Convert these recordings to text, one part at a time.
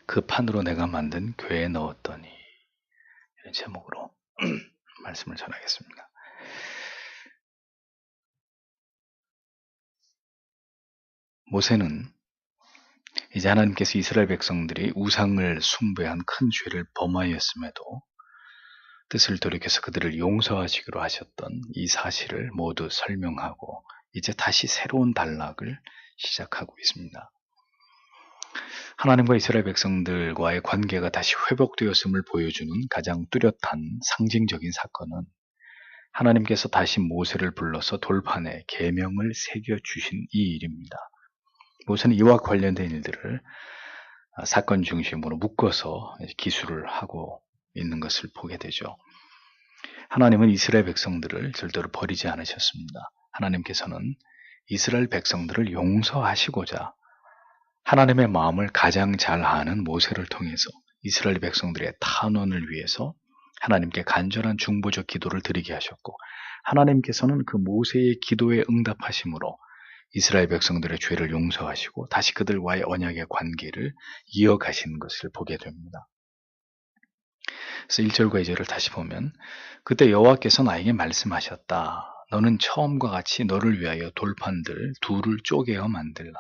그 판으로 내가 만든 교회에 넣었더니, 이런 제목으로 말씀을 전하겠습니다. 모세는 이제 하나님께서 이스라엘 백성들이 우상을 숭배한 큰 죄를 범하였음에도 뜻을 돌이켜서 그들을 용서하시기로 하셨던 이 사실을 모두 설명하고 이제 다시 새로운 단락을 시작하고 있습니다. 하나님과 이스라엘 백성들과의 관계가 다시 회복되었음을 보여주는 가장 뚜렷한 상징적인 사건은 하나님께서 다시 모세를 불러서 돌판에 계명을 새겨주신 이 일입니다. 모세는 이와 관련된 일들을 사건 중심으로 묶어서 기술을 하고 있는 것을 보게 되죠. 하나님은 이스라엘 백성들을 절대로 버리지 않으셨습니다. 하나님께서는 이스라엘 백성들을 용서하시고자 하나님의 마음을 가장 잘 아는 모세를 통해서 이스라엘 백성들의 탄원을 위해서 하나님께 간절한 중보적 기도를 드리게 하셨고, 하나님께서는 그 모세의 기도에 응답하심으로 이스라엘 백성들의 죄를 용서하시고 다시 그들과의 언약의 관계를 이어가시는 것을 보게 됩니다. 그래서 1절과 2절을 다시 보면, 그때 여호와께서 나에게 말씀하셨다. 너는 처음과 같이 너를 위하여 돌판들 둘을 쪼개어 만들라.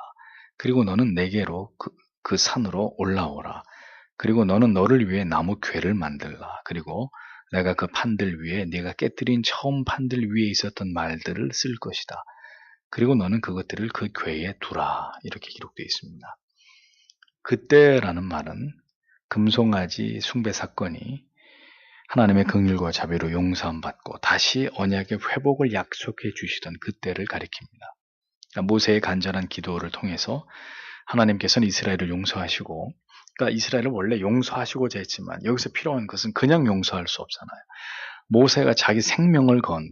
그리고 너는 내게로 그 산으로 올라오라. 그리고 너는 너를 위해 나무 궤를 만들라. 그리고 내가 그 판들 위에 네가 깨뜨린 처음 판들 위에 있었던 말들을 쓸 것이다. 그리고 너는 그것들을 그 궤에 두라. 이렇게 기록되어 있습니다. 그때라는 말은 금송아지 숭배 사건이 하나님의 긍휼과 자비로 용서함 받고 다시 언약의 회복을 약속해 주시던 그때를 가리킵니다. 그러니까 모세의 간절한 기도를 통해서 하나님께서는 이스라엘을 용서하시고, 그러니까 이스라엘을 원래 용서하시고자 했지만 여기서 필요한 것은 그냥 용서할 수 없잖아요. 모세가 자기 생명을 건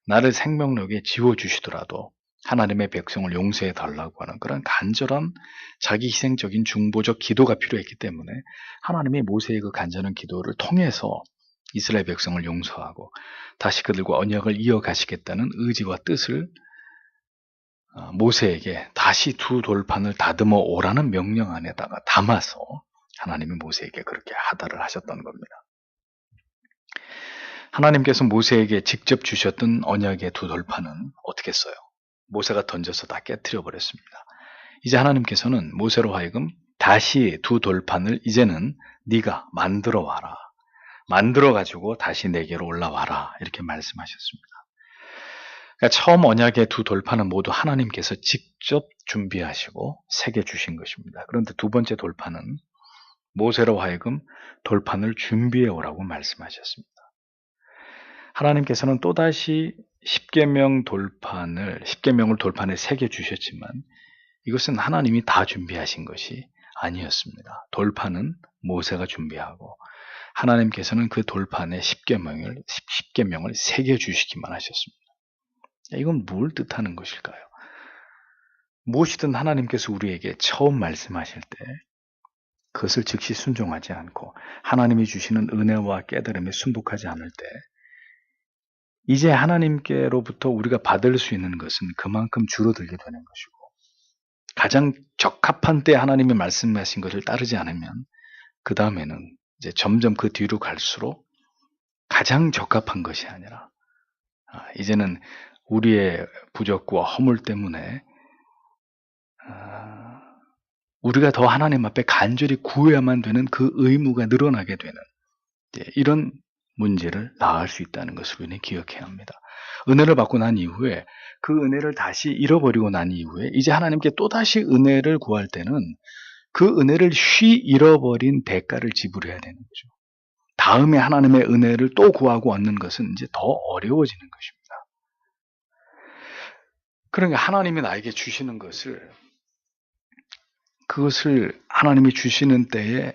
나를 생명력에 지워주시더라도 하나님의 백성을 용서해 달라고 하는 그런 간절한 자기 희생적인 중보적 기도가 필요했기 때문에 하나님이 모세의 그 간절한 기도를 통해서 이스라엘 백성을 용서하고 다시 그들과 언약을 이어가시겠다는 의지와 뜻을 모세에게 다시 두 돌판을 다듬어 오라는 명령 안에다가 담아서 하나님이 모세에게 그렇게 하달을 하셨던 겁니다. 하나님께서 모세에게 직접 주셨던 언약의 두 돌판은 어떻게 써요? 모세가 던져서 다 깨트려 버렸습니다. 이제 하나님께서는 모세로 하여금 다시 두 돌판을 이제는 네가 만들어 와라. 만들어 가지고 다시 내게로 올라와라. 이렇게 말씀하셨습니다. 그러니까 처음 언약의 두 돌판은 모두 하나님께서 직접 준비하시고 새겨 주신 것입니다. 그런데 두 번째 돌판은 모세로 하여금 돌판을 준비해 오라고 말씀하셨습니다. 하나님께서는 또다시 십계명을 돌판에 새겨 주셨지만 이것은 하나님이 다 준비하신 것이 아니었습니다. 돌판은 모세가 준비하고 하나님께서는 그 돌판에 십계명을 새겨 주시기만 하셨습니다. 이건 뭘 뜻하는 것일까요? 무엇이든 하나님께서 우리에게 처음 말씀하실 때 그것을 즉시 순종하지 않고 하나님이 주시는 은혜와 깨달음에 순복하지 않을 때 이제 하나님께로부터 우리가 받을 수 있는 것은 그만큼 줄어들게 되는 것이고, 가장 적합한 때 하나님이 말씀하신 것을 따르지 않으면 그 다음에는 이제 점점 그 뒤로 갈수록 가장 적합한 것이 아니라 이제는 우리의 부족과 허물 때문에 우리가 더 하나님 앞에 간절히 구해야만 되는 그 의무가 늘어나게 되는 이런 문제를 낳을 수 있다는 것을 우리는 기억해야 합니다. 은혜를 받고 난 이후에 그 은혜를 다시 잃어버리고 난 이후에 이제 하나님께 또다시 은혜를 구할 때는 그 은혜를 잃어버린 대가를 지불해야 되는 거죠. 다음에 하나님의 은혜를 또 구하고 얻는 것은 이제 더 어려워지는 것입니다. 그러니까 하나님이 나에게 주시는 그것을 하나님이 주시는 때에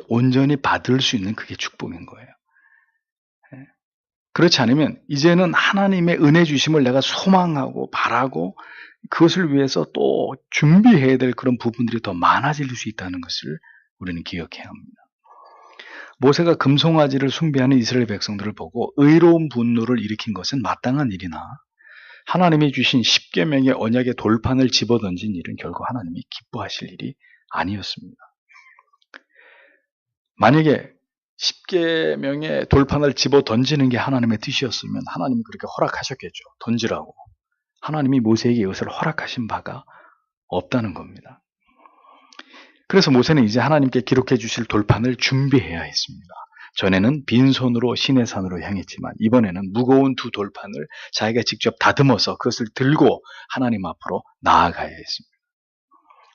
온전히 받을 수 있는 그게 축복인 거예요. 그렇지 않으면 이제는 하나님의 은혜 주심을 내가 소망하고 바라고 그것을 위해서 또 준비해야 될 그런 부분들이 더 많아질 수 있다는 것을 우리는 기억해야 합니다. 모세가 금송아지를 숭배하는 이스라엘 백성들을 보고 의로운 분노를 일으킨 것은 마땅한 일이나 하나님이 주신 십계명의 언약의 돌판을 집어던진 일은 결국 하나님이 기뻐하실 일이 아니었습니다. 만약에 10계명의 돌판을 집어 던지는 게 하나님의 뜻이었으면 하나님이 그렇게 허락하셨겠죠. 던지라고. 하나님이 모세에게 이것을 허락하신 바가 없다는 겁니다. 그래서 모세는 이제 하나님께 기록해 주실 돌판을 준비해야 했습니다. 전에는 빈손으로 시내산으로 향했지만 이번에는 무거운 두 돌판을 자기가 직접 다듬어서 그것을 들고 하나님 앞으로 나아가야 했습니다.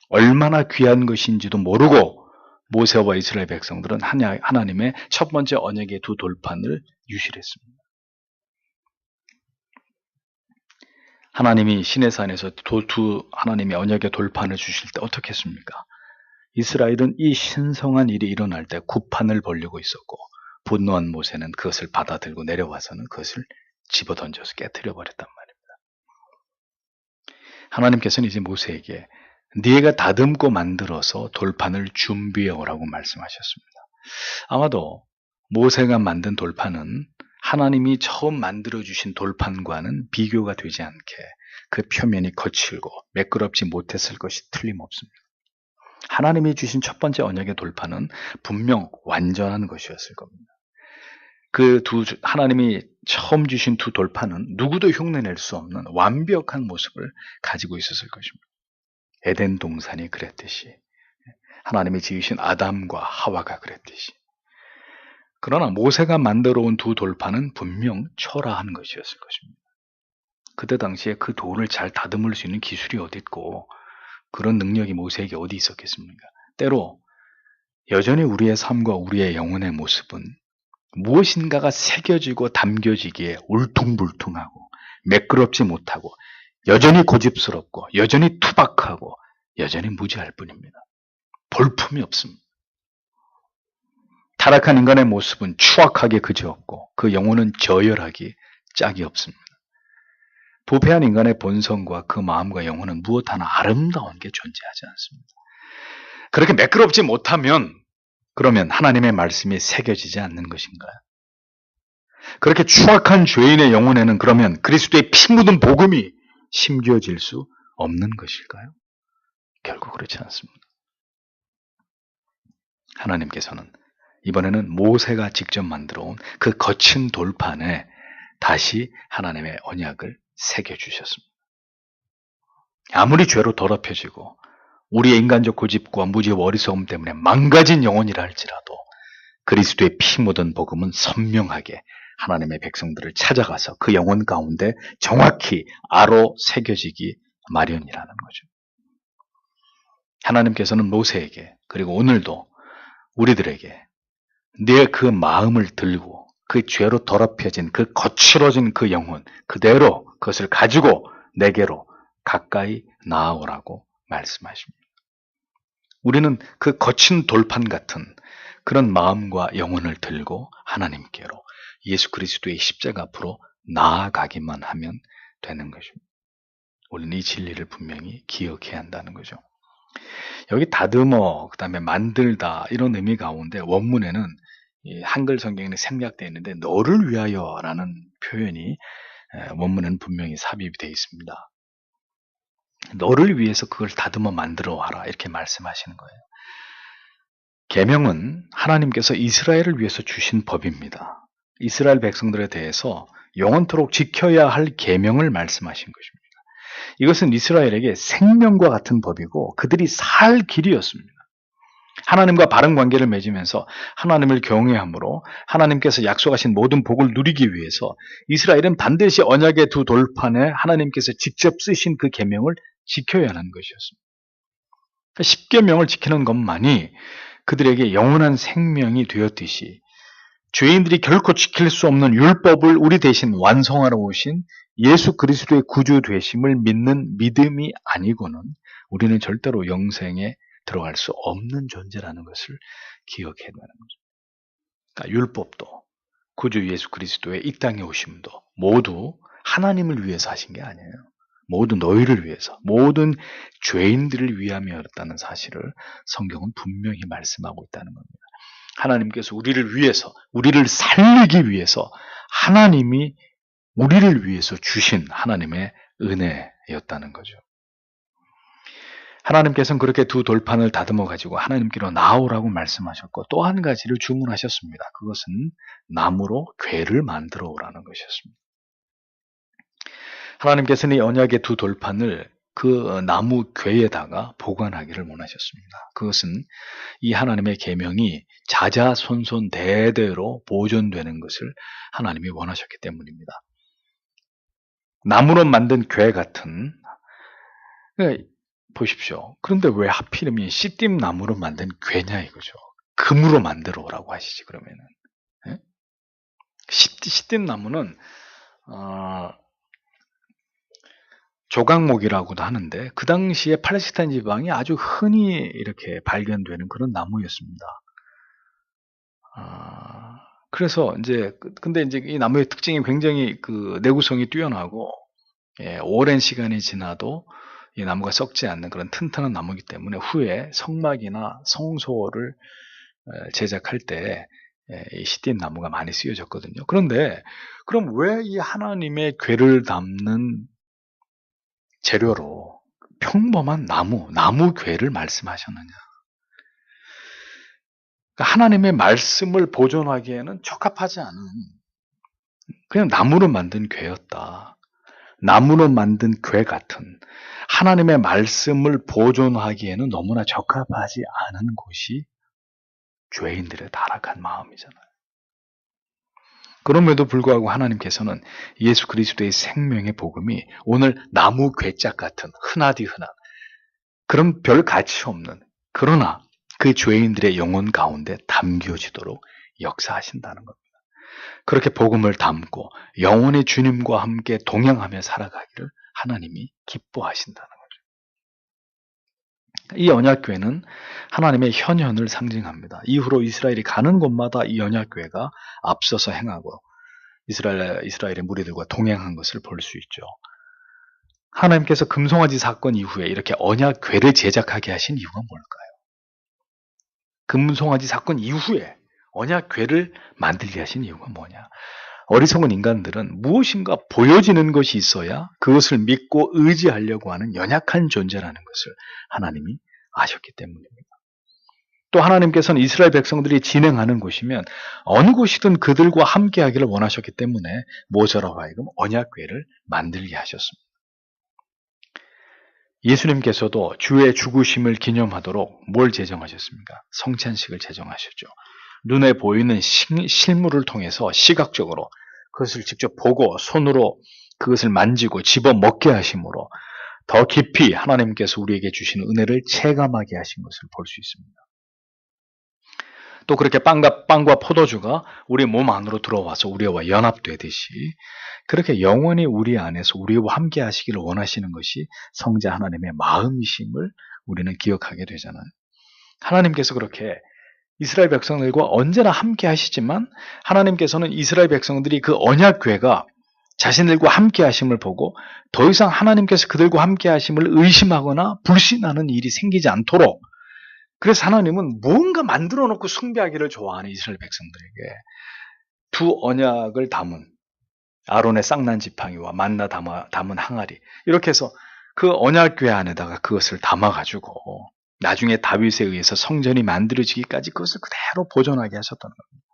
얼마나 귀한 것인지도 모르고 모세와 이스라엘 백성들은 하나님의 첫 번째 언약의 두 돌판을 유실했습니다. 하나님이 시내산에서 하나님의 언약의 돌판을 주실 때 어떻게 했습니까? 이스라엘은 이 신성한 일이 일어날 때 구판을 벌리고 있었고 분노한 모세는 그것을 받아들고 내려와서는 그것을 집어던져서 깨뜨려 버렸단 말입니다. 하나님께서는 이제 모세에게 네가 다듬고 만들어서 돌판을 준비해 오라고 말씀하셨습니다. 아마도 모세가 만든 돌판은 하나님이 처음 만들어주신 돌판과는 비교가 되지 않게 그 표면이 거칠고 매끄럽지 못했을 것이 틀림없습니다. 하나님이 주신 첫 번째 언약의 돌판은 분명 완전한 것이었을 겁니다. 하나님이 처음 주신 두 돌판은 누구도 흉내낼 수 없는 완벽한 모습을 가지고 있었을 것입니다. 에덴 동산이 그랬듯이, 하나님이 지으신 아담과 하와가 그랬듯이. 그러나 모세가 만들어 온 두 돌판은 분명 초라한 것이었을 것입니다. 그때 당시에 그 돌을 잘 다듬을 수 있는 기술이 어디 있고 그런 능력이 모세에게 어디 있었겠습니까? 때로 여전히 우리의 삶과 우리의 영혼의 모습은 무엇인가가 새겨지고 담겨지기에 울퉁불퉁하고 매끄럽지 못하고 여전히 고집스럽고 여전히 투박하고 여전히 무지할 뿐입니다. 볼품이 없습니다. 타락한 인간의 모습은 추악하게 그지없고 그 영혼은 저열하기 짝이 없습니다. 부패한 인간의 본성과 그 마음과 영혼은 무엇 하나 아름다운 게 존재하지 않습니다. 그렇게 매끄럽지 못하면 그러면 하나님의 말씀이 새겨지지 않는 것인가요? 그렇게 추악한 죄인의 영혼에는 그러면 그리스도의 피 묻은 복음이 심겨질 수 없는 것일까요? 결국 그렇지 않습니다. 하나님께서는 이번에는 모세가 직접 만들어 온 그 거친 돌판에 다시 하나님의 언약을 새겨주셨습니다. 아무리 죄로 더럽혀지고 우리의 인간적 고집과 무지의 어리석음 때문에 망가진 영혼이라 할지라도 그리스도의 피 묻은 복음은 선명하게 하나님의 백성들을 찾아가서 그 영혼 가운데 정확히 아로 새겨지기 마련이라는 거죠. 하나님께서는 모세에게 그리고 오늘도 우리들에게 내 그 마음을 들고 그 죄로 더럽혀진 그 거칠어진 그 영혼 그대로 그것을 가지고 내게로 가까이 나아오라고 말씀하십니다. 우리는 그 거친 돌판 같은 그런 마음과 영혼을 들고 하나님께로 예수 그리스도의 십자가 앞으로 나아가기만 하면 되는 것입니다. 우리는 이 진리를 분명히 기억해야 한다는 거죠. 여기 다듬어, 그 다음에 만들다 이런 의미 가운데 원문에는 이 한글 성경에는 생략되어 있는데 너를 위하여라는 표현이 원문에는 분명히 삽입이 되어 있습니다. 너를 위해서 그걸 다듬어 만들어 와라 이렇게 말씀하시는 거예요. 계명은 하나님께서 이스라엘을 위해서 주신 법입니다. 이스라엘 백성들에 대해서 영원토록 지켜야 할 계명을 말씀하신 것입니다. 이것은 이스라엘에게 생명과 같은 법이고 그들이 살 길이었습니다. 하나님과 바른 관계를 맺으면서 하나님을 경외함으로 하나님께서 약속하신 모든 복을 누리기 위해서 이스라엘은 반드시 언약의 두 돌판에 하나님께서 직접 쓰신 그 계명을 지켜야 하는 것이었습니다. 그러니까 십계명을 지키는 것만이 그들에게 영원한 생명이 되었듯이 죄인들이 결코 지킬 수 없는 율법을 우리 대신 완성하러 오신 예수 그리스도의 구주 되심을 믿는 믿음이 아니고는 우리는 절대로 영생에 들어갈 수 없는 존재라는 것을 기억해야 되는 거죠. 그러니까 율법도 구주 예수 그리스도의 이 땅에 오심도 모두 하나님을 위해서 하신 게 아니에요. 모두 너희를 위해서, 모든 죄인들을 위함이었다는 사실을 성경은 분명히 말씀하고 있다는 겁니다. 하나님께서 우리를 위해서, 우리를 살리기 위해서 하나님이 우리를 위해서 주신 하나님의 은혜였다는 거죠. 하나님께서는 그렇게 두 돌판을 다듬어 가지고 하나님께로 나오라고 말씀하셨고 또 한 가지를 주문하셨습니다. 그것은 나무로 궤를 만들어 오라는 것이었습니다. 하나님께서는 이 언약의 두 돌판을 그 나무 궤에다가 보관하기를 원하셨습니다. 그것은 이 하나님의 계명이 자자손손 대대로 보존되는 것을 하나님이 원하셨기 때문입니다. 나무로 만든 궤 같은, 보십시오. 그런데 왜 하필이면 씨띠임 나무로 만든 궤냐 이거죠. 금으로 만들어 오라고 하시지 그러면은. 예? 씨띠임 나무는 조각목이라고도 하는데 그 당시에 팔레스타인 지방이 아주 흔히 이렇게 발견되는 그런 나무였습니다. 그래서 이제 근데 이제 이 나무의 특징이 굉장히 그 내구성이 뛰어나고 오랜 시간이 지나도 이 나무가 썩지 않는 그런 튼튼한 나무이기 때문에 후에 성막이나 성소를 제작할 때 이 시띠임 나무가 많이 쓰여졌거든요. 그런데 그럼 왜 이 하나님의 궤를 담는 재료로 평범한 나무 궤를 말씀하셨느냐? 그러니까 하나님의 말씀을 보존하기에는 적합하지 않은 그냥 나무로 만든 궤였다. 나무로 만든 궤 같은 하나님의 말씀을 보존하기에는 너무나 적합하지 않은 곳이 죄인들의 타락한 마음이잖아요. 그럼에도 불구하고 하나님께서는 예수 그리스도의 생명의 복음이 오늘 나무 궤짝 같은 흔하디 흔한 그런 별 가치 없는 그러나 그 죄인들의 영혼 가운데 담겨지도록 역사하신다는 겁니다. 그렇게 복음을 담고 영원히 주님과 함께 동행하며 살아가기를 하나님이 기뻐하신다는 거죠. 이 언약궤는 하나님의 현현을 상징합니다. 이후로 이스라엘이 가는 곳마다 이 언약궤가 앞서서 행하고 이스라엘의 무리들과 동행한 것을 볼 수 있죠. 하나님께서 금송아지 사건 이후에 이렇게 언약궤를 제작하게 하신 이유가 뭘까요? 금송아지 사건 이후에 언약궤를 만들게 하신 이유가 뭐냐? 어리석은 인간들은 무엇인가 보여지는 것이 있어야 그것을 믿고 의지하려고 하는 연약한 존재라는 것을 하나님이 아셨기 때문입니다. 또 하나님께서는 이스라엘 백성들이 진행하는 곳이면 어느 곳이든 그들과 함께 하기를 원하셨기 때문에 모세로 하여금 언약궤를 만들게 하셨습니다. 예수님께서도 주의 죽으심을 기념하도록 뭘 제정하셨습니까? 성찬식을 제정하셨죠. 눈에 보이는 실물을 통해서 시각적으로 그것을 직접 보고 손으로 그것을 만지고 집어 먹게 하심으로 더 깊이 하나님께서 우리에게 주시는 은혜를 체감하게 하신 것을 볼 수 있습니다. 또 그렇게 빵과 포도주가 우리 몸 안으로 들어와서 우리와 연합되듯이 그렇게 영원히 우리 안에서 우리와 함께 하시기를 원하시는 것이 성자 하나님의 마음이심을 우리는 기억하게 되잖아요. 하나님께서 그렇게 이스라엘 백성들과 언제나 함께 하시지만 하나님께서는 이스라엘 백성들이 그 언약궤가 자신들과 함께 하심을 보고 더 이상 하나님께서 그들과 함께 하심을 의심하거나 불신하는 일이 생기지 않도록 그래서 하나님은 무언가 만들어 놓고 숭배하기를 좋아하는 이스라엘 백성들에게 두 언약을 담은 아론의 쌍난 지팡이와 만나 담은 항아리 이렇게 해서 그 언약궤 안에다가 그것을 담아가지고 나중에 다윗에 의해서 성전이 만들어지기까지 그것을 그대로 보존하게 하셨다는 겁니다.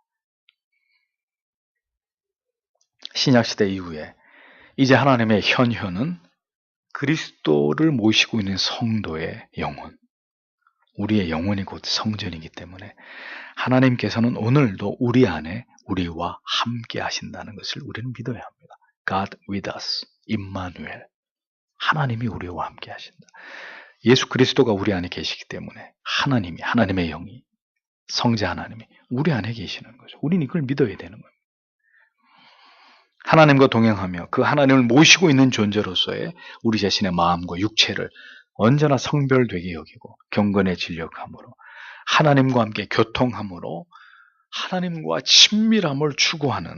신약시대 이후에 이제 하나님의 현현은 그리스도를 모시고 있는 성도의 영혼, 우리의 영혼이 곧 성전이기 때문에 하나님께서는 오늘도 우리 안에 우리와 함께 하신다는 것을 우리는 믿어야 합니다. God with us, 임마누엘. 하나님이 우리와 함께 하신다. 예수 그리스도가 우리 안에 계시기 때문에 하나님의 영이, 성자 하나님이 우리 안에 계시는 거죠. 우리는 이걸 믿어야 되는 거예요. 하나님과 동행하며 그 하나님을 모시고 있는 존재로서의 우리 자신의 마음과 육체를 언제나 성별되게 여기고 경건에 진력함으로 하나님과 함께 교통함으로 하나님과 친밀함을 추구하는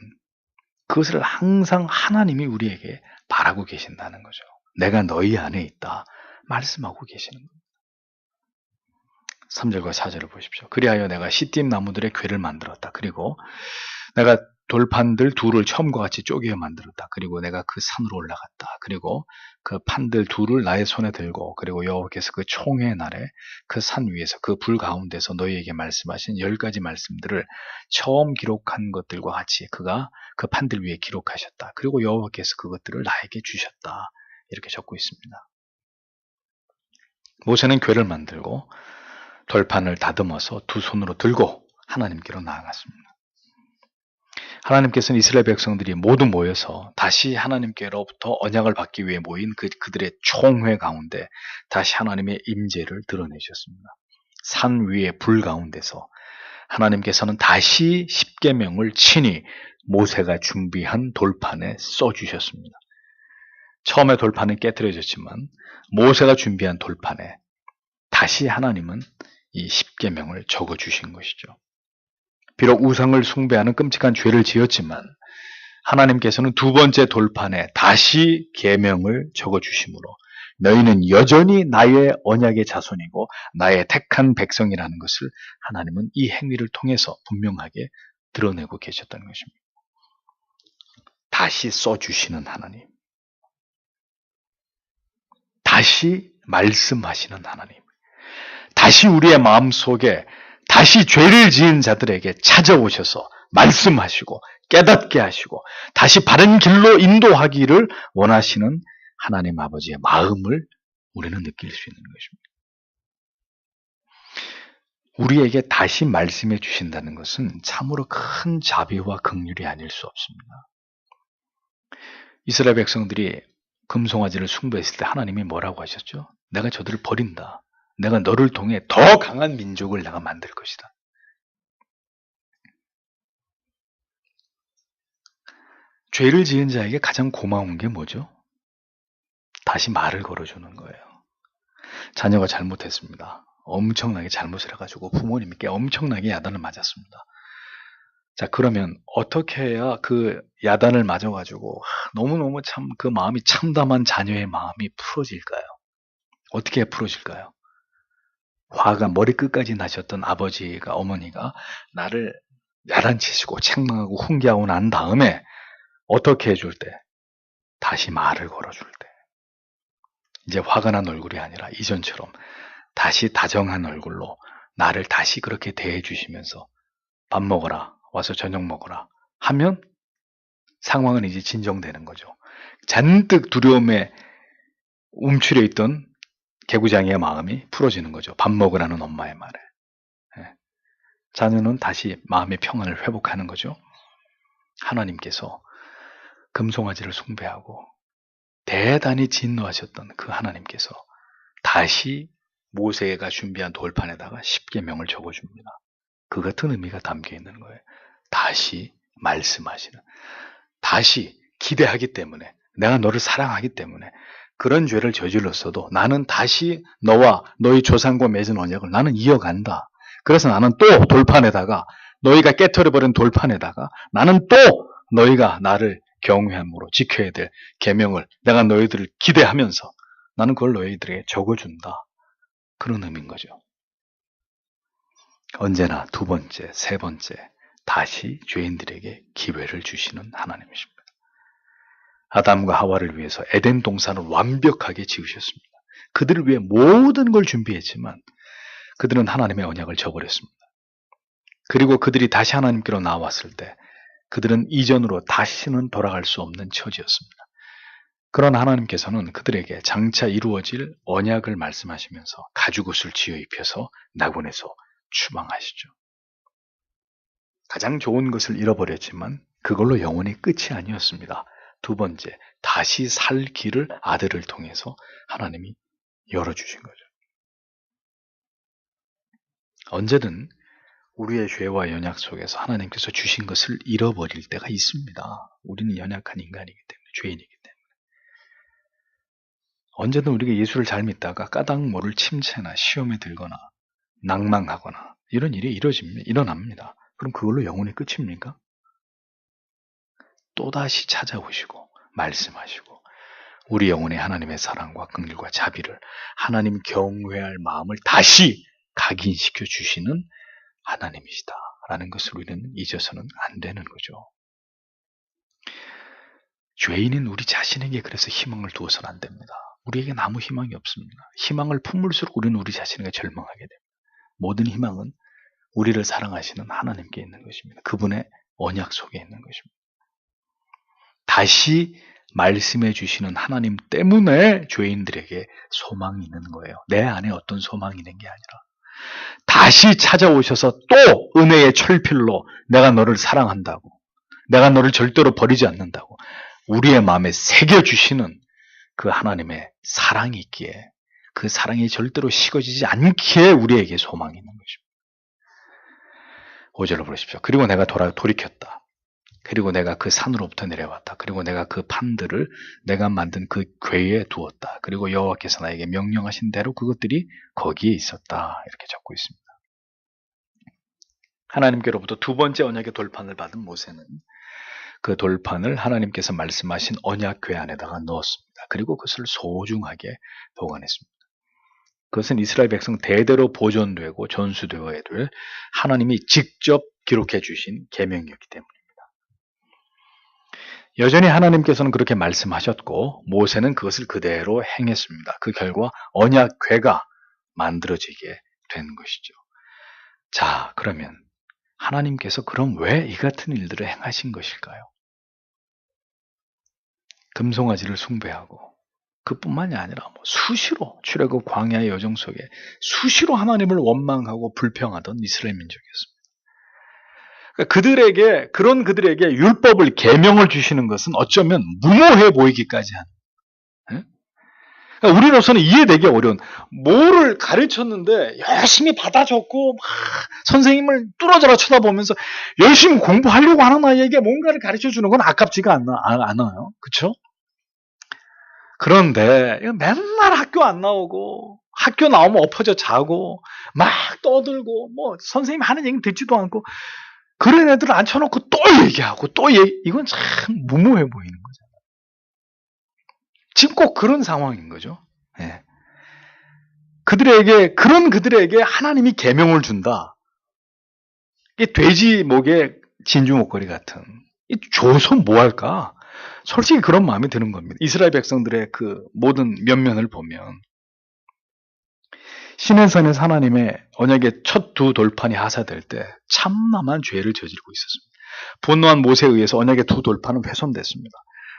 그것을 항상 하나님이 우리에게 바라고 계신다는 거죠. 내가 너희 안에 있다 말씀하고 계시는 겁니다. 3절과 4절을 보십시오. 그리하여 내가 시띠임 나무들의 궤를 만들었다. 그리고 내가 돌판들 둘을 처음과 같이 쪼개어 만들었다. 그리고 내가 그 산으로 올라갔다. 그리고 그 판들 둘을 나의 손에 들고, 그리고 여호와께서 그 총회 날에 그 산 위에서 그 불 가운데서 너희에게 말씀하신 10가지 말씀들을 처음 기록한 것들과 같이 그가 그 판들 위에 기록하셨다. 그리고 여호와께서 그것들을 나에게 주셨다. 이렇게 적고 있습니다. 모세는 궤를 만들고 돌판을 다듬어서 두 손으로 들고 하나님께로 나아갔습니다. 하나님께서는 이스라엘 백성들이 모두 모여서 다시 하나님께로부터 언약을 받기 위해 모인 그들의 총회 가운데 다시 하나님의 임재를 드러내셨습니다. 산 위의 불 가운데서 하나님께서는 다시 십계명을 친히 모세가 준비한 돌판에 써주셨습니다. 처음에 돌판은 깨트려졌지만 모세가 준비한 돌판에 다시 하나님은 이 십계명을 적어주신 것이죠. 비록 우상을 숭배하는 끔찍한 죄를 지었지만 하나님께서는 두 번째 돌판에 다시 계명을 적어주심으로 너희는 여전히 나의 언약의 자손이고 나의 택한 백성이라는 것을 하나님은 이 행위를 통해서 분명하게 드러내고 계셨다는 것입니다. 다시 써주시는 하나님, 다시 말씀하시는 하나님, 다시 우리의 마음속에 다시 죄를 지은 자들에게 찾아오셔서 말씀하시고 깨닫게 하시고 다시 바른 길로 인도하기를 원하시는 하나님 아버지의 마음을 우리는 느낄 수 있는 것입니다. 우리에게 다시 말씀해 주신다는 것은 참으로 큰 자비와 긍휼이 아닐 수 없습니다. 이스라엘 백성들이 금송아지를 숭배했을 때 하나님이 뭐라고 하셨죠? 내가 저들을 버린다. 내가 너를 통해 더 강한 민족을 내가 만들 것이다. 죄를 지은 자에게 가장 고마운 게 뭐죠? 다시 말을 걸어주는 거예요. 자녀가 잘못했습니다. 엄청나게 잘못을 해가지고 부모님께 엄청나게 야단을 맞았습니다. 자, 그러면 어떻게 해야 그 야단을 맞아가지고 너무너무 참 그 마음이 참담한 자녀의 마음이 풀어질까요? 어떻게 풀어질까요? 화가 머리끝까지 나셨던 아버지가, 어머니가 나를 야단치시고 책망하고 훈계하고 난 다음에 어떻게 해줄 때? 다시 말을 걸어줄 때. 이제 화가 난 얼굴이 아니라 이전처럼 다시 다정한 얼굴로 나를 다시 그렇게 대해주시면서 밥 먹어라, 와서 저녁 먹어라 하면 상황은 이제 진정되는 거죠. 잔뜩 두려움에 움츠려 있던 개구장이의 마음이 풀어지는 거죠. 밥 먹으라는 엄마의 말에. 자녀는 다시 마음의 평안을 회복하는 거죠. 하나님께서 금송아지를 숭배하고 대단히 진노하셨던 그 하나님께서 다시 모세가 준비한 돌판에다가 십계명을 적어줍니다. 그 같은 의미가 담겨 있는 거예요. 다시 말씀하시는, 다시 기대하기 때문에, 내가 너를 사랑하기 때문에 그런 죄를 저질렀어도 나는 다시 너와 너희 조상과 맺은 언약을 나는 이어간다. 그래서 나는 또 돌판에다가, 너희가 깨트려버린 돌판에다가 나는 또 너희가 나를 경외함으로 지켜야 될 계명을 내가 너희들을 기대하면서 나는 그걸 너희들에게 적어준다. 그런 의미인 거죠. 언제나 두 번째, 세 번째 다시 죄인들에게 기회를 주시는 하나님이십니다. 아담과 하와를 위해서 에덴 동산을 완벽하게 지으셨습니다. 그들을 위해 모든 걸 준비했지만 그들은 하나님의 언약을 저버렸습니다. 그리고 그들이 다시 하나님께로 나왔을 때 그들은 이전으로 다시는 돌아갈 수 없는 처지였습니다. 그런 하나님께서는 그들에게 장차 이루어질 언약을 말씀하시면서 가죽옷을 지어 입혀서 낙원에서 추방하시죠. 가장 좋은 것을 잃어버렸지만 그걸로 영원히 끝이 아니었습니다. 두 번째, 다시 살 길을 아들을 통해서 하나님이 열어주신 거죠. 언제든 우리의 죄와 연약 속에서 하나님께서 주신 것을 잃어버릴 때가 있습니다. 우리는 연약한 인간이기 때문에, 죄인이기 때문에. 언제든 우리가 예수를 잘 믿다가 까닭 모를 침체나 시험에 들거나 낭망하거나 이런 일이 일어납니다. 그럼 그걸로 영원히 끝입니까? 또다시 찾아오시고 말씀하시고 우리 영혼의 하나님의 사랑과 긍휼과 자비를, 하나님 경외할 마음을 다시 각인시켜 주시는 하나님이시다라는 것을 우리는 잊어서는 안 되는 거죠. 죄인인 우리 자신에게 그래서 희망을 두어서는 안 됩니다. 우리에게는 아무 희망이 없습니다. 희망을 품을수록 우리는 우리 자신에게 절망하게 됩니다. 모든 희망은 우리를 사랑하시는 하나님께 있는 것입니다. 그분의 언약 속에 있는 것입니다. 다시 말씀해 주시는 하나님 때문에 죄인들에게 소망이 있는 거예요. 내 안에 어떤 소망이 있는 게 아니라 다시 찾아오셔서 또 은혜의 철필로 내가 너를 사랑한다고, 내가 너를 절대로 버리지 않는다고 우리의 마음에 새겨주시는 그 하나님의 사랑이 있기에, 그 사랑이 절대로 식어지지 않기에 우리에게 소망이 있는 것입니다. 5절로 보십시오. 그리고 내가 돌이켰다. 그리고 내가 그 산으로부터 내려왔다. 그리고 내가 그 판들을 내가 만든 그 궤에 두었다. 그리고 여호와께서 나에게 명령하신 대로 그것들이 거기에 있었다. 이렇게 적고 있습니다. 하나님께로부터 두 번째 언약의 돌판을 받은 모세는 그 돌판을 하나님께서 말씀하신 언약 궤 안에다가 넣었습니다. 그리고 그것을 소중하게 보관했습니다. 그것은 이스라엘 백성 대대로 보존되고 전수되어야 될 하나님이 직접 기록해 주신 계명이었기 때문입니다. 여전히 하나님께서는 그렇게 말씀하셨고 모세는 그것을 그대로 행했습니다. 그 결과 언약궤가 만들어지게 된 것이죠. 자, 그러면 하나님께서 그럼 왜 이 같은 일들을 행하신 것일까요? 금송아지를 숭배하고 그뿐만이 아니라 수시로 출애굽 광야의 여정 속에 수시로 하나님을 원망하고 불평하던 이스라엘 민족이었습니다. 그러니까 그들에게 율법을 계명을 주시는 것은 어쩌면 무모해 보이기까지 하는. 그러니까 우리로서는 이해되기 어려운, 뭐를 가르쳤는데 열심히 받아 적고 막 선생님을 뚫어져라 쳐다보면서 열심히 공부하려고 하는 아이에게 뭔가를 가르쳐 주는 건 아깝지가 않아요. 그렇죠? 그런데 맨날 학교 안 나오고 학교 나오면 엎어져 자고 막 떠들고 선생님 하는 얘기 듣지도 않고 그런 애들을 앉혀놓고 또 얘기하고 이건 참 무모해 보이는 거잖아요. 지금 꼭 그런 상황인 거죠. 네. 그들에게 하나님이 계명을 준다. 이게 돼지 목에 진주 목걸이 같은, 줘서 뭐 할까? 솔직히 그런 마음이 드는 겁니다. 이스라엘 백성들의 그 모든 면면을 보면 시내산에서 하나님의 언약의 첫 두 돌판이 하사될 때 참남한 죄를 저지르고 있었습니다. 분노한 모세에 의해서 언약의 두 돌판은 훼손됐습니다.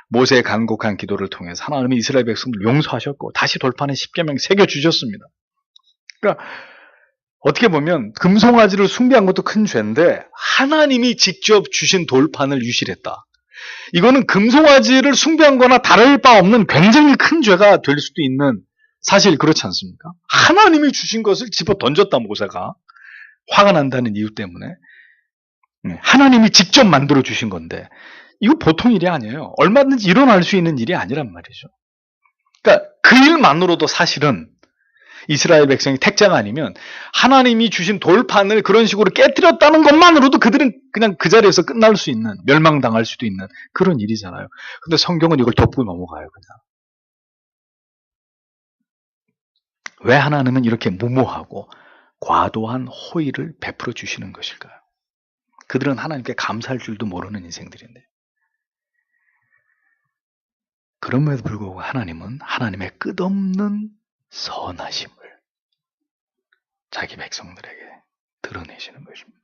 모세의 간곡한 기도를 통해서 하나님이 이스라엘 백성들을 용서하셨고 다시 돌판에 십계명 새겨주셨습니다. 그러니까 어떻게 보면 금송아지를 숭배한 것도 큰 죄인데 하나님이 직접 주신 돌판을 유실했다. 이거는 금송아지를 숭배한 거나 다를 바 없는 굉장히 큰 죄가 될 수도 있는, 사실 그렇지 않습니까? 하나님이 주신 것을 집어 던졌다, 모세가. 화가 난다는 이유 때문에. 하나님이 직접 만들어 주신 건데 이거 보통 일이 아니에요. 얼마든지 일어날 수 있는 일이 아니란 말이죠. 그러니까 그 일만으로도 사실은 이스라엘 백성이 택자가 아니면 하나님이 주신 돌판을 그런 식으로 깨뜨렸다는 것만으로도 그들은 그냥 그 자리에서 끝날 수 있는, 멸망당할 수도 있는 그런 일이잖아요. 근데 성경은 이걸 덮고 넘어가요, 그냥. 왜 하나님은 이렇게 무모하고 과도한 호의를 베풀어 주시는 것일까요? 그들은 하나님께 감사할 줄도 모르는 인생들인데. 그럼에도 불구하고 하나님은 하나님의 끝없는 선하심을 자기 백성들에게 드러내시는 것입니다.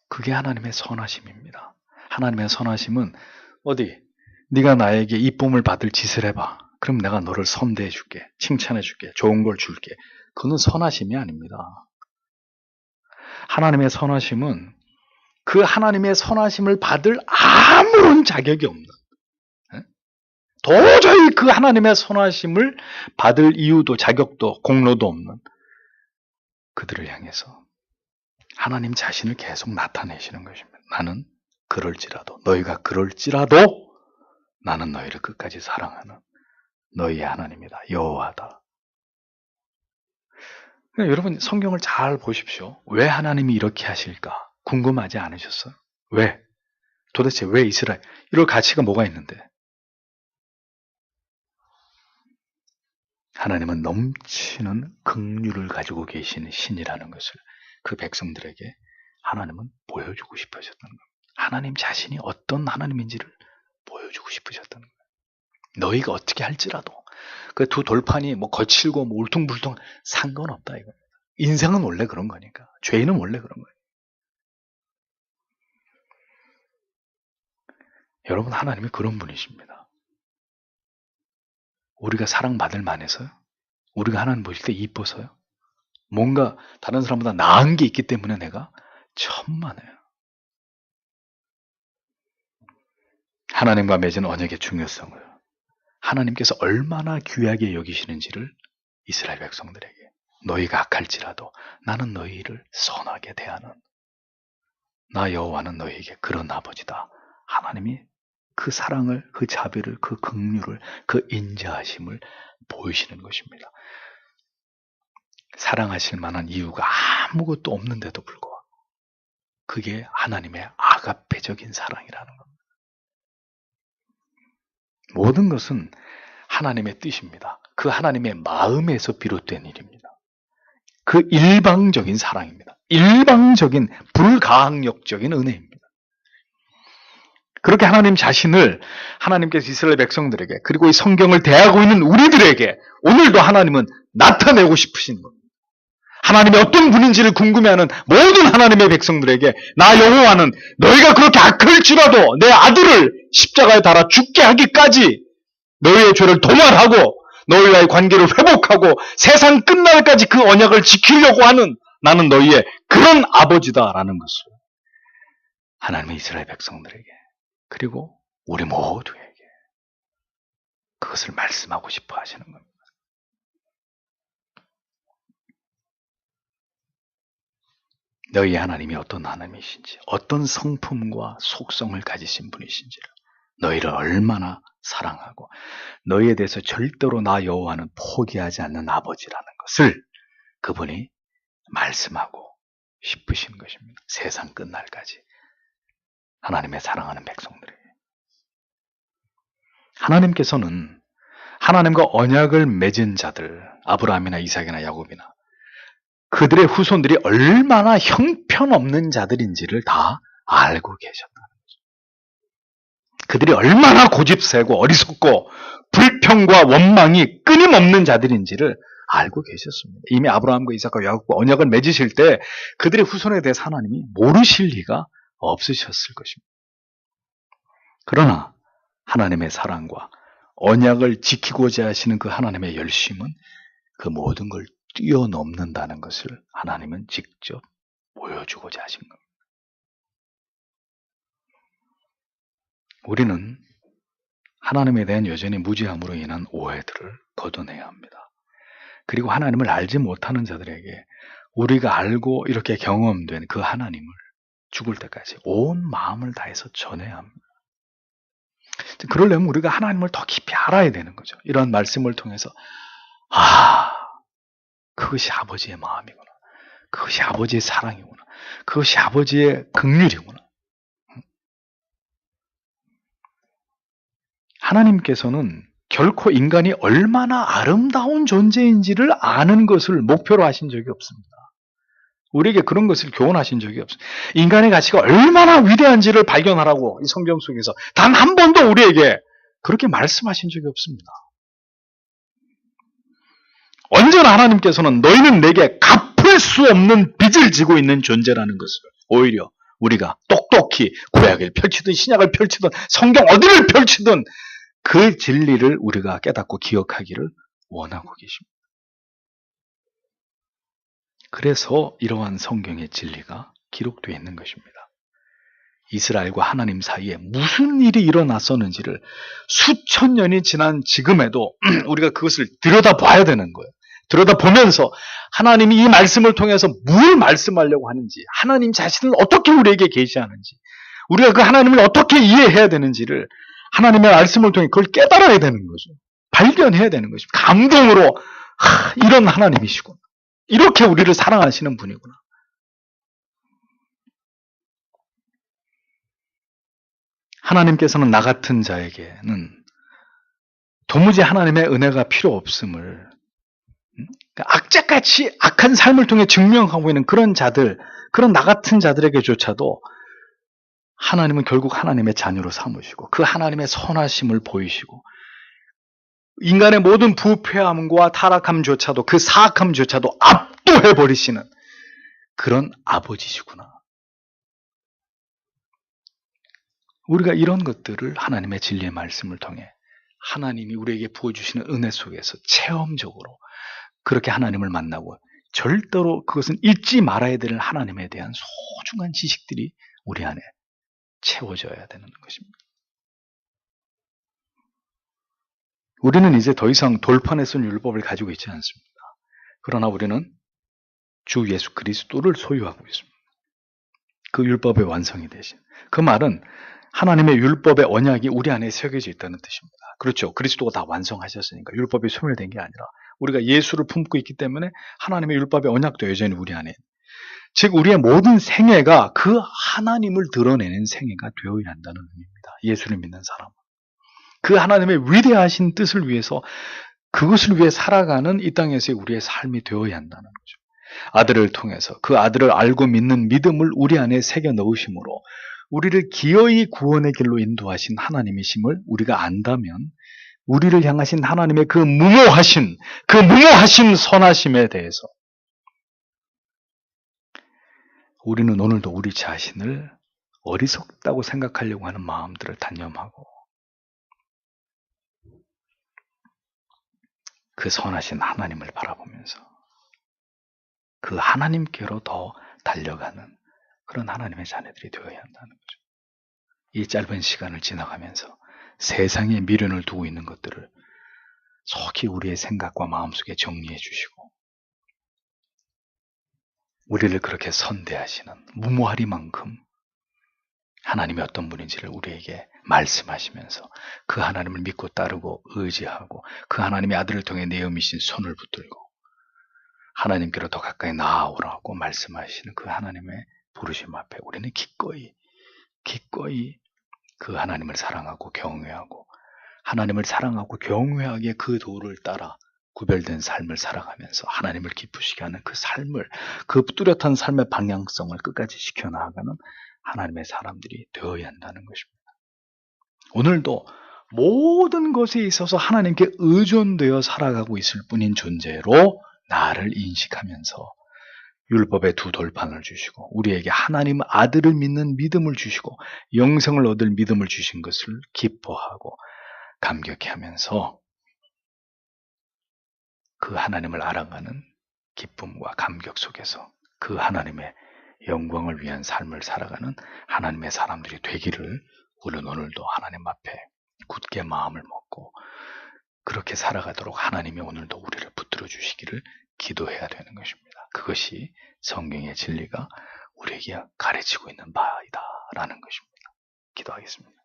그게 하나님의 선하심입니다. 하나님의 선하심은 네가 나에게 이쁨을 받을 짓을 해봐. 그럼 내가 너를 선대해 줄게. 칭찬해 줄게. 좋은 걸 줄게. 그건 선하심이 아닙니다. 하나님의 선하심은 그 하나님의 선하심을 받을 아무런 자격이 없는, 도저히 그 하나님의 선하심을 받을 이유도 자격도 공로도 없는 그들을 향해서 하나님 자신을 계속 나타내시는 것입니다. 나는 너희가 그럴지라도 나는 너희를 끝까지 사랑하는 너희의 하나님이다. 여호와다. 여러분 성경을 잘 보십시오. 왜 하나님이 이렇게 하실까? 궁금하지 않으셨어요? 왜? 도대체 왜 이스라엘? 이럴 가치가 뭐가 있는데? 하나님은 넘치는 긍휼을 가지고 계시는 신이라는 것을 그 백성들에게 하나님은 보여주고 싶으셨던 겁니다. 하나님 자신이 어떤 하나님인지를 보여주고 싶으셨다는 거예요. 너희가 어떻게 할지라도 그 두 돌판이 뭐 거칠고 뭐 울퉁불퉁 상관없다 이거. 인생은 원래 그런 거니까. 죄인은 원래 그런 거예요. 여러분, 하나님이 그런 분이십니다. 우리가 사랑받을 만해서요? 우리가 하나님 보실 때 이뻐서요? 뭔가 다른 사람보다 나은 게 있기 때문에 내가 천만에요. 하나님과 맺은 언약의 중요성을 하나님께서 얼마나 귀하게 여기시는지를 이스라엘 백성들에게, 너희가 악할지라도 나는 너희를 선하게 대하는 나 여호와는 너희에게 그런 아버지다. 하나님이 그 사랑을, 그 자비를, 그 긍휼을, 그 인자하심을 보이시는 것입니다. 사랑하실 만한 이유가 아무것도 없는데도 불구하고 그게 하나님의 아가페적인 사랑이라는 겁니다. 모든 것은 하나님의 뜻입니다. 그 하나님의 마음에서 비롯된 일입니다. 그 일방적인 사랑입니다. 일방적인 불가항력적인 은혜입니다. 그렇게 하나님 자신을 하나님께서 이스라엘 백성들에게, 그리고 이 성경을 대하고 있는 우리들에게 오늘도 하나님은 나타내고 싶으신 겁니다. 하나님이 어떤 분인지를 궁금해하는 모든 하나님의 백성들에게 나 여호와는 너희가 그렇게 악할지라도 내 아들을 십자가에 달아 죽게 하기까지 너희의 죄를 도말하고 너희와의 관계를 회복하고 세상 끝날까지 그 언약을 지키려고 하는 나는 너희의 그런 아버지다라는 것을 하나님의 이스라엘 백성들에게, 그리고 우리 모두에게 그것을 말씀하고 싶어 하시는 겁니다. 너희 하나님이 어떤 하나님이신지, 어떤 성품과 속성을 가지신 분이신지를, 너희를 얼마나 사랑하고 너희에 대해서 절대로 나 여호와는 포기하지 않는 아버지라는 것을 그분이 말씀하고 싶으신 것입니다. 세상 끝날까지 하나님의 사랑하는 백성들에게. 하나님께서는 하나님과 언약을 맺은 자들, 아브라함이나 이삭이나 야곱이나 그들의 후손들이 얼마나 형편없는 자들인지를 다 알고 계셨다는 거죠. 그들이 얼마나 고집세고 어리석고 불평과 원망이 끊임없는 자들인지를 알고 계셨습니다. 이미 아브라함과 이삭과 야곱과 언약을 맺으실 때 그들의 후손에 대해서 하나님이 모르실 리가 없으셨을 것입니다. 그러나 하나님의 사랑과 언약을 지키고자 하시는 그 하나님의 열심은 그 모든 걸 뛰어넘는다는 것을 하나님은 직접 보여주고자 하신 겁니다. 우리는 하나님에 대한 여전히 무지함으로 인한 오해들을 걷어내야 합니다. 그리고 하나님을 알지 못하는 자들에게 우리가 알고 이렇게 경험된 그 하나님을 죽을 때까지 온 마음을 다해서 전해야 합니다. 그러려면 우리가 하나님을 더 깊이 알아야 되는 거죠. 이런 말씀을 통해서 그것이 아버지의 마음이구나. 그것이 아버지의 사랑이구나. 그것이 아버지의 긍휼이구나. 하나님께서는 결코 인간이 얼마나 아름다운 존재인지를 아는 것을 목표로 하신 적이 없습니다. 우리에게 그런 것을 교훈하신 적이 없습니다. 인간의 가치가 얼마나 위대한지를 발견하라고 이 성경 속에서 단 한 번도 우리에게 그렇게 말씀하신 적이 없습니다. 언제나 하나님께서는 너희는 내게 갚을 수 없는 빚을 지고 있는 존재라는 것을 오히려 우리가 똑똑히 구약을 펼치든 신약을 펼치든 성경 어디를 펼치든 그 진리를 우리가 깨닫고 기억하기를 원하고 계십니다. 그래서 이러한 성경의 진리가 기록되어 있는 것입니다. 이스라엘과 하나님 사이에 무슨 일이 일어났었는지를 수천 년이 지난 지금에도 우리가 그것을 들여다봐야 되는 거예요. 들여다보면서 하나님이 이 말씀을 통해서 뭘 말씀하려고 하는지, 하나님 자신을 어떻게 우리에게 계시하는지, 우리가 그 하나님을 어떻게 이해해야 되는지를 하나님의 말씀을 통해 그걸 깨달아야 되는 거죠. 발견해야 되는 것입니다. 감동으로 이런 하나님이시구나. 이렇게 우리를 사랑하시는 분이구나. 하나님께서는 나 같은 자에게는 도무지 하나님의 은혜가 필요 없음을, 악자같이 악한 삶을 통해 증명하고 있는 그런 자들, 그런 나 같은 자들에게조차도 하나님은 결국 하나님의 자녀로 삼으시고 그 하나님의 선하심을 보이시고 인간의 모든 부패함과 타락함조차도 그 사악함조차도 압도해버리시는 그런 아버지시구나. 우리가 이런 것들을 하나님의 진리의 말씀을 통해 하나님이 우리에게 부어주시는 은혜 속에서 체험적으로 그렇게 하나님을 만나고 절대로 그것은 잊지 말아야 될 하나님에 대한 소중한 지식들이 우리 안에 채워져야 되는 것입니다. 우리는 이제 더 이상 돌판에 쓴 율법을 가지고 있지 않습니다. 그러나 우리는 주 예수 그리스도를 소유하고 있습니다. 그 율법의 완성이 되신. 그 말은 하나님의 율법의 언약이 우리 안에 새겨져 있다는 뜻입니다. 그렇죠. 그리스도가 다 완성하셨으니까 율법이 소멸된 게 아니라 우리가 예수를 품고 있기 때문에 하나님의 율법의 언약도 여전히 우리 안에, 즉 우리의 모든 생애가 그 하나님을 드러내는 생애가 되어야 한다는 의미입니다. 예수를 믿는 사람. 그 하나님의 위대하신 뜻을 위해서 그것을 위해 살아가는 이 땅에서의 우리의 삶이 되어야 한다는 거죠. 아들을 통해서 그 아들을 알고 믿는 믿음을 우리 안에 새겨 넣으심으로 우리를 기어이 구원의 길로 인도하신 하나님이심을 우리가 안다면 우리를 향하신 하나님의 그 무모하신 선하심에 대해서 우리는 오늘도 우리 자신을 어리석다고 생각하려고 하는 마음들을 단념하고 그 선하신 하나님을 바라보면서 그 하나님께로 더 달려가는 그런 하나님의 자녀들이 되어야 한다는 거죠. 이 짧은 시간을 지나가면서 세상에 미련을 두고 있는 것들을 속히 우리의 생각과 마음속에 정리해 주시고 우리를 그렇게 선대하시는 무모하리만큼 하나님이 어떤 분인지를 우리에게 말씀하시면서 그 하나님을 믿고 따르고 의지하고 그 하나님의 아들을 통해 내어미신 손을 붙들고 하나님께로 더 가까이 나아오라고 말씀하시는 그 하나님의 부르심 앞에 우리는 기꺼이 그 하나님을 사랑하고 경외하고 하나님을 사랑하고 경외하게 그 도를 따라 구별된 삶을 살아가면서 하나님을 기쁘시게 하는 그 삶을, 그 뚜렷한 삶의 방향성을 끝까지 지켜나가는 하나님의 사람들이 되어야 한다는 것입니다. 오늘도 모든 것에 있어서 하나님께 의존되어 살아가고 있을 뿐인 존재로 나를 인식하면서 율법의 두 돌판을 주시고 우리에게 하나님 아들을 믿는 믿음을 주시고 영생을 얻을 믿음을 주신 것을 기뻐하고 감격해하면서 그 하나님을 알아가는 기쁨과 감격 속에서 그 하나님의 영광을 위한 삶을 살아가는 하나님의 사람들이 되기를 우리는 오늘도 하나님 앞에 굳게 마음을 먹고 그렇게 살아가도록 하나님이 오늘도 우리를 붙들어 주시기를 기도해야 되는 것입니다. 그것이 성경의 진리가 우리에게 가르치고 있는 바이다라는 것입니다. 기도하겠습니다.